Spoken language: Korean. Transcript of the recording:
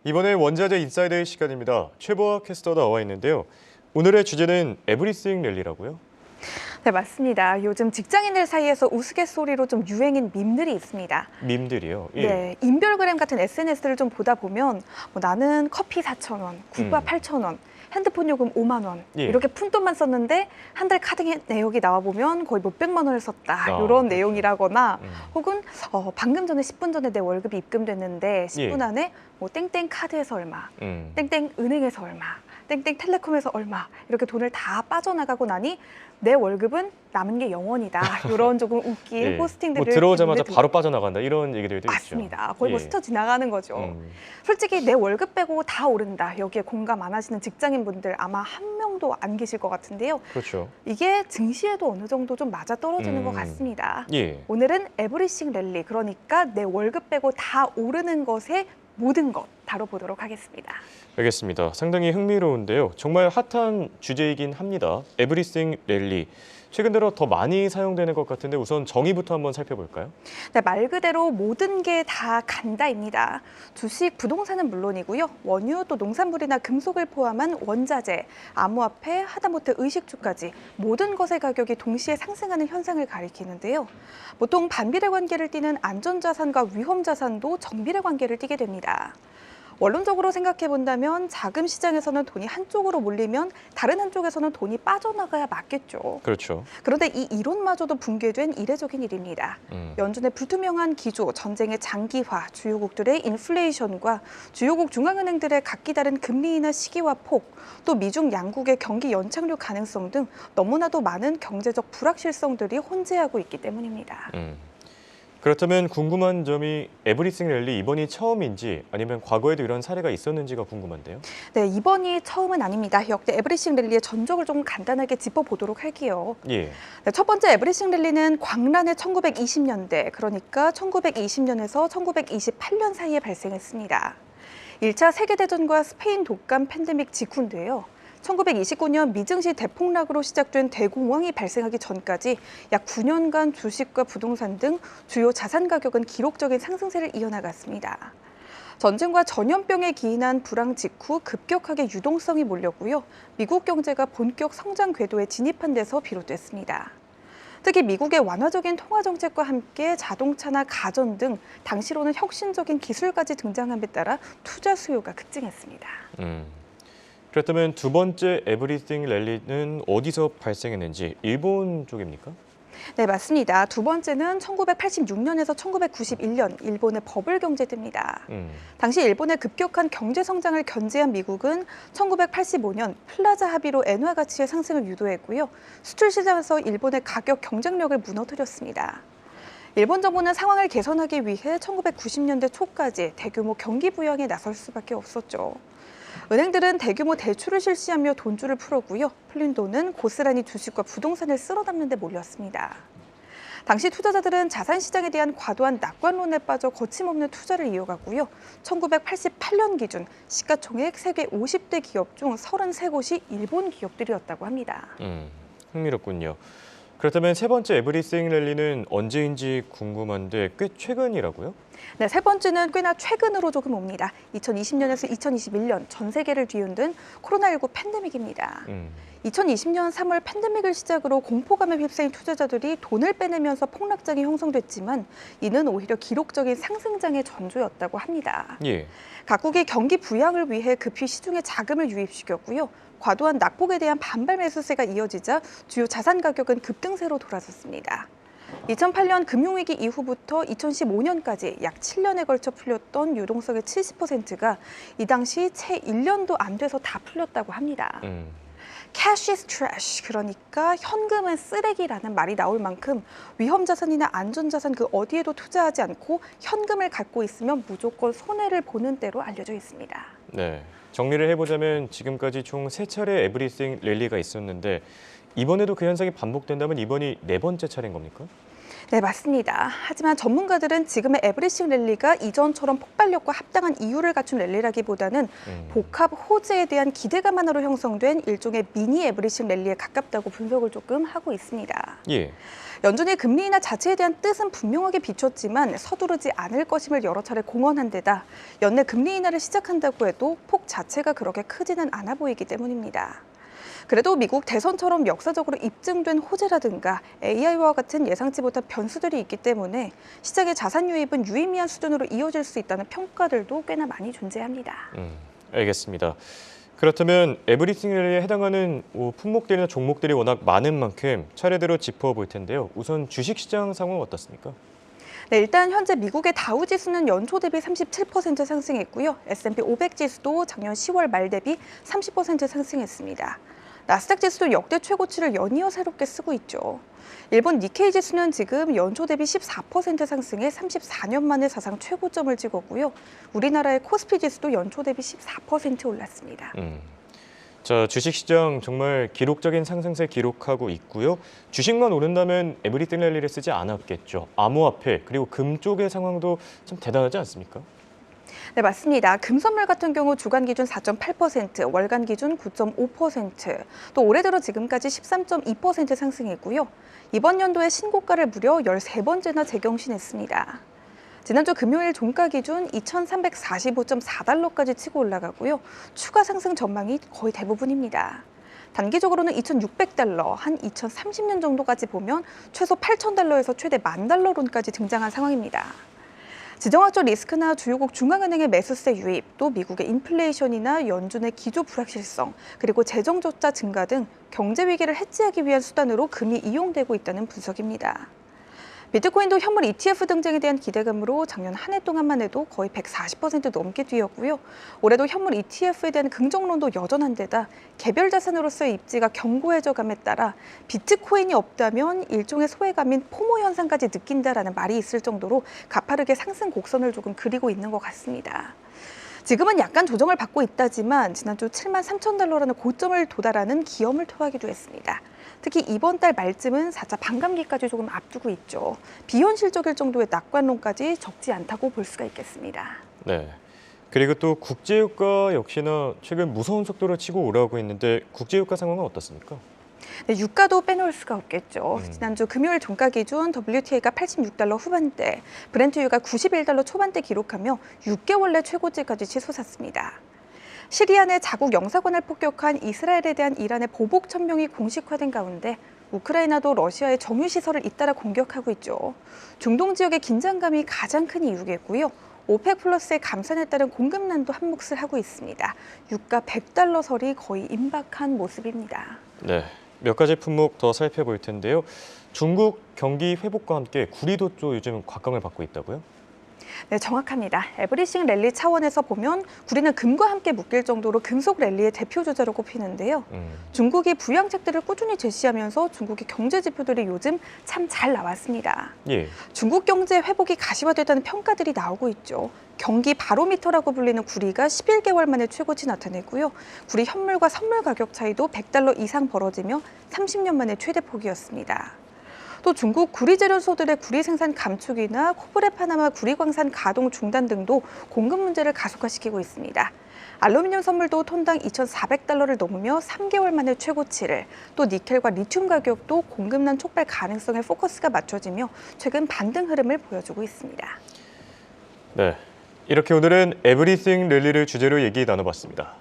이번에 원자재 인사이드의 시간입니다. 최보아 캐스터 나와 있는데요. 오늘의 주제는 에브리싱 랠리라고요? 네, 맞습니다. 요즘 직장인들 사이에서 우스갯소리로 좀 유행인 밈들이 있습니다. 밈들이요? 예. 네, 인별그램 같은 SNS를 좀 보다 보면 나는 커피 4,000원, 국밥 8,000원, 핸드폰 요금 5만 원 예. 이렇게 푼돈만 썼는데 한 달 카드 내역이 나와 보면 거의 몇백만 원을 썼다 이런 그렇죠. 내용이라거나 음. 혹은 방금 전에 10분 전에 내 월급이 입금됐는데 10분 예. 안에 뭐 땡땡 카드에서 얼마, 음. 땡땡 은행에서 얼마, 땡땡 텔레콤에서 얼마 이렇게 돈을 다 빠져나가고 나니 내 월급은 남은 게 0원이다. 이런 조금 웃긴 예. 포스팅들을 뭐 들어오자마자 보는데 바로 빠져나간다 이런 얘기들도 있죠. 맞습니다. 거의 뭐 예. 스쳐 지나가는 거죠. 솔직히 내 월급 빼고 다 오른다. 여기에 공감 안 하시는 직장인분들 아마 한 명도 안 계실 것 같은데요. 그렇죠. 이게 증시에도 어느 정도 좀 맞아 떨어지는 것 같습니다. 예. 오늘은 에브리싱 랠리, 그러니까 내 월급 빼고 다 오르는 것의 모든 것 다뤄보도록 하겠습니다. 알겠습니다. 상당히 흥미로운데요. 정말 핫한 주제이긴 합니다. 에브리싱 랠리. 최근 들어 더 많이 사용되는 것 같은데 우선 정의부터 한번 살펴볼까요? 네, 말 그대로 모든 게 다 간다입니다. 주식, 부동산은 물론이고요. 원유, 또 농산물이나 금속을 포함한 원자재, 암호화폐, 하다못해 의식주까지 모든 것의 가격이 동시에 상승하는 현상을 가리키는데요. 보통 반비례 관계를 띠는 안전자산과 위험자산도 정비례 관계를 띠게 됩니다. 원론적으로 생각해 본다면 자금 시장에서는 돈이 한쪽으로 몰리면 다른 한쪽에서는 돈이 빠져나가야 맞겠죠. 그렇죠. 그런데 이 이론마저도 붕괴된 이례적인 일입니다. 연준의 불투명한 기조, 전쟁의 장기화, 주요국들의 인플레이션과 주요국 중앙은행들의 각기 다른 금리 인하 시기와 폭, 또 미중 양국의 경기 연착륙 가능성 등 너무나도 많은 경제적 불확실성들이 혼재하고 있기 때문입니다. 그렇다면 궁금한 점이 에브리싱 랠리 이번이 처음인지 아니면 과거에도 이런 사례가 있었는지가 궁금한데요. 네, 이번이 처음은 아닙니다. 역대 에브리싱 랠리의 전적을 좀 간단하게 짚어보도록 할게요. 예. 네, 첫 번째 에브리싱 랠리는 광란의 1920년대, 그러니까 1920년에서 1928년 사이에 발생했습니다. 1차 세계대전과 스페인 독감 팬데믹 직후인데요. 1929년 미증시 대폭락으로 시작된 대공황이 발생하기 전까지 약 9년간 주식과 부동산 등 주요 자산 가격은 기록적인 상승세를 이어나갔습니다. 전쟁과 전염병에 기인한 불황 직후 급격하게 유동성이 몰렸고요. 미국 경제가 본격 성장 궤도에 진입한 데서 비롯됐습니다. 특히 미국의 완화적인 통화 정책과 함께 자동차나 가전 등 당시로는 혁신적인 기술까지 등장함에 따라 투자 수요가 급증했습니다. 그렇다면 두 번째 에브리싱 랠리는 어디서 발생했는지 일본 쪽입니까? 네, 맞습니다. 두 번째는 1986년에서 1991년 일본의 버블 경제 때입니다. 당시 일본의 급격한 경제 성장을 견제한 미국은 1985년 플라자 합의로 엔화 가치의 상승을 유도했고요. 수출 시장에서 일본의 가격 경쟁력을 무너뜨렸습니다. 일본 정부는 상황을 개선하기 위해 1990년대 초까지 대규모 경기 부양에 나설 수밖에 없었죠. 은행들은 대규모 대출을 실시하며 돈줄을 풀었고요. 풀린 돈은 고스란히 주식과 부동산을 쓸어 담는 데 몰렸습니다. 당시 투자자들은 자산 시장에 대한 과도한 낙관론에 빠져 거침없는 투자를 이어가고요. 1988년 기준 시가총액 세계 50대 기업 중 33곳이 일본 기업들이었다고 합니다. 흥미롭군요. 그렇다면 세 번째 에브리싱 랠리는 언제인지 궁금한데 꽤 최근이라고요? 네, 세 번째는 꽤나 최근으로 조금 옵니다. 2020년에서 2021년 전 세계를 뒤흔든 코로나19 팬데믹입니다. 2020년 3월 팬데믹을 시작으로 공포감에 휩싸인 투자자들이 돈을 빼내면서 폭락장이 형성됐지만 이는 오히려 기록적인 상승장의 전조였다고 합니다. 예. 각국이 경기 부양을 위해 급히 시중에 자금을 유입시켰고요. 과도한 낙폭에 대한 반발 매수세가 이어지자 주요 자산 가격은 급등세로 돌아섰습니다. 2008년 금융위기 이후부터 2015년까지 약 7년에 걸쳐 풀렸던 유동성의 70%가 이 당시 채 1년도 안 돼서 다 풀렸다고 합니다. Cash is trash, 그러니까 현금은 쓰레기라는 말이 나올 만큼 위험자산이나 안전자산 그 어디에도 투자하지 않고 현금을 갖고 있으면 무조건 손해를 보는 때로 알려져 있습니다. 네. 정리를 해보자면 지금까지 총 3차례 에브리싱 랠리가 있었는데 이번에도 그 현상이 반복된다면 이번이 네 번째 차례인 겁니까? 네, 맞습니다. 하지만 전문가들은 지금의 에브리싱 랠리가 이전처럼 폭발력과 합당한 이유를 갖춘 랠리라기보다는 복합 호재에 대한 기대감 하나로 형성된 일종의 미니 에브리싱 랠리에 가깝다고 분석을 조금 하고 있습니다. 예. 연준의 금리 인하 자체에 대한 뜻은 분명하게 비췄지만 서두르지 않을 것임을 여러 차례 공언한 데다 연내 금리 인하를 시작한다고 해도 폭 자체가 그렇게 크지는 않아 보이기 때문입니다. 그래도 미국 대선처럼 역사적으로 입증된 호재라든가 AI와 같은 예상치 못한 변수들이 있기 때문에 시장의 자산 유입은 유의미한 수준으로 이어질 수 있다는 평가들도 꽤나 많이 존재합니다. 알겠습니다. 그렇다면 에브리띵 랠리에 해당하는 품목들이나 종목들이 워낙 많은 만큼 차례대로 짚어볼 텐데요. 우선 주식시장 상황은 어떻습니까? 네, 일단 현재 미국의 다우 지수는 연초 대비 37% 상승했고요. S&P 500 지수도 작년 10월 말 대비 30% 상승했습니다. 나스닥 지수도 역대 최고치를 연이어 새롭게 쓰고 있죠. 일본 니케이 지수는 지금 연초 대비 14% 상승해 34년 만에 사상 최고점을 찍었고요. 우리나라의 코스피 지수도 연초 대비 14% 올랐습니다. 자, 주식시장 정말 기록적인 상승세 기록하고 있고요. 주식만 오른다면 에브리띵 랠리를 쓰지 않았겠죠. 암호화폐 그리고 금 쪽의 상황도 참 대단하지 않습니까? 네, 맞습니다. 금선물 같은 경우 주간 기준 4.8%, 월간 기준 9.5%, 또 올해 들어 지금까지 13.2% 상승했고요. 이번 연도에 신고가를 무려 13번째나 재경신했습니다. 지난주 금요일 종가 기준 2,345.4달러까지 치고 올라가고요. 추가 상승 전망이 거의 대부분입니다. 단기적으로는 2,600달러, 한 2030년 정도까지 보면 최소 8,000달러에서 최대 10,000달러론까지 등장한 상황입니다. 지정학적 리스크나 주요국 중앙은행의 매수세 유입, 또 미국의 인플레이션이나 연준의 기조 불확실성, 그리고 재정 적자 증가 등 경제 위기를 해지하기 위한 수단으로 금이 이용되고 있다는 분석입니다. 비트코인도 현물 ETF 등장에 대한 기대감으로 작년 한 해 동안만 해도 거의 140% 넘게 뛰었고요. 올해도 현물 ETF에 대한 긍정론도 여전한 데다 개별 자산으로서의 입지가 견고해져감에 따라 비트코인이 없다면 일종의 소외감인 포모 현상까지 느낀다라는 말이 있을 정도로 가파르게 상승 곡선을 조금 그리고 있는 것 같습니다. 지금은 약간 조정을 받고 있다지만 지난주 73,000달러라는 고점을 도달하는 기염을 토하기도 했습니다. 특히 이번 달 말쯤은 4차 반감기까지 조금 앞두고 있죠. 비현실적일 정도의 낙관론까지 적지 않다고 볼 수가 있겠습니다. 네. 그리고 또 국제유가 역시나 최근 무서운 속도로 치고 올라오고 있는데 국제유가 상황은 어떻습니까? 네, 유가도 빼놓을 수가 없겠죠. 지난주 금요일 종가 기준 WTI가 86달러 후반대, 브렌트유가 91달러 초반대 기록하며 6개월 내 최고치까지 치솟았습니다. 시리아 내 자국 영사관을 폭격한 이스라엘에 대한 이란의 보복 천명이 공식화된 가운데 우크라이나도 러시아의 정유시설을 잇따라 공격하고 있죠. 중동 지역의 긴장감이 가장 큰 이유겠고요. 오펙 플러스의 감산에 따른 공급난도 한몫을 하고 있습니다. 유가 100달러 설이 거의 임박한 모습입니다. 네, 몇 가지 품목 더 살펴볼 텐데요. 중국 경기 회복과 함께 구리도 요즘 곽강을 받고 있다고요? 네, 정확합니다. 에브리싱 랠리 차원에서 보면 구리는 금과 함께 묶일 정도로 금속 랠리의 대표 주자로 꼽히는데요. 중국이 부양책들을 꾸준히 제시하면서 중국의 경제 지표들이 요즘 참 잘 나왔습니다. 예. 중국 경제 회복이 가시화됐다는 평가들이 나오고 있죠. 경기 바로미터라고 불리는 구리가 11개월 만에 최고치 나타내고요. 구리 현물과 선물 가격 차이도 100달러 이상 벌어지며 30년 만에 최대 폭이었습니다. 또 중국 구리 재료소들의 구리 생산 감축이나 코브레 파나마 구리 광산 가동 중단 등도 공급 문제를 가속화시키고 있습니다. 알루미늄 선물도 톤당 2,400달러를 넘으며 3개월 만에 최고치를, 또 니켈과 리튬 가격도 공급난 촉발 가능성에 포커스가 맞춰지며 최근 반등 흐름을 보여주고 있습니다. 네, 이렇게 오늘은 에브리띵 랠리를 주제로 얘기 나눠봤습니다.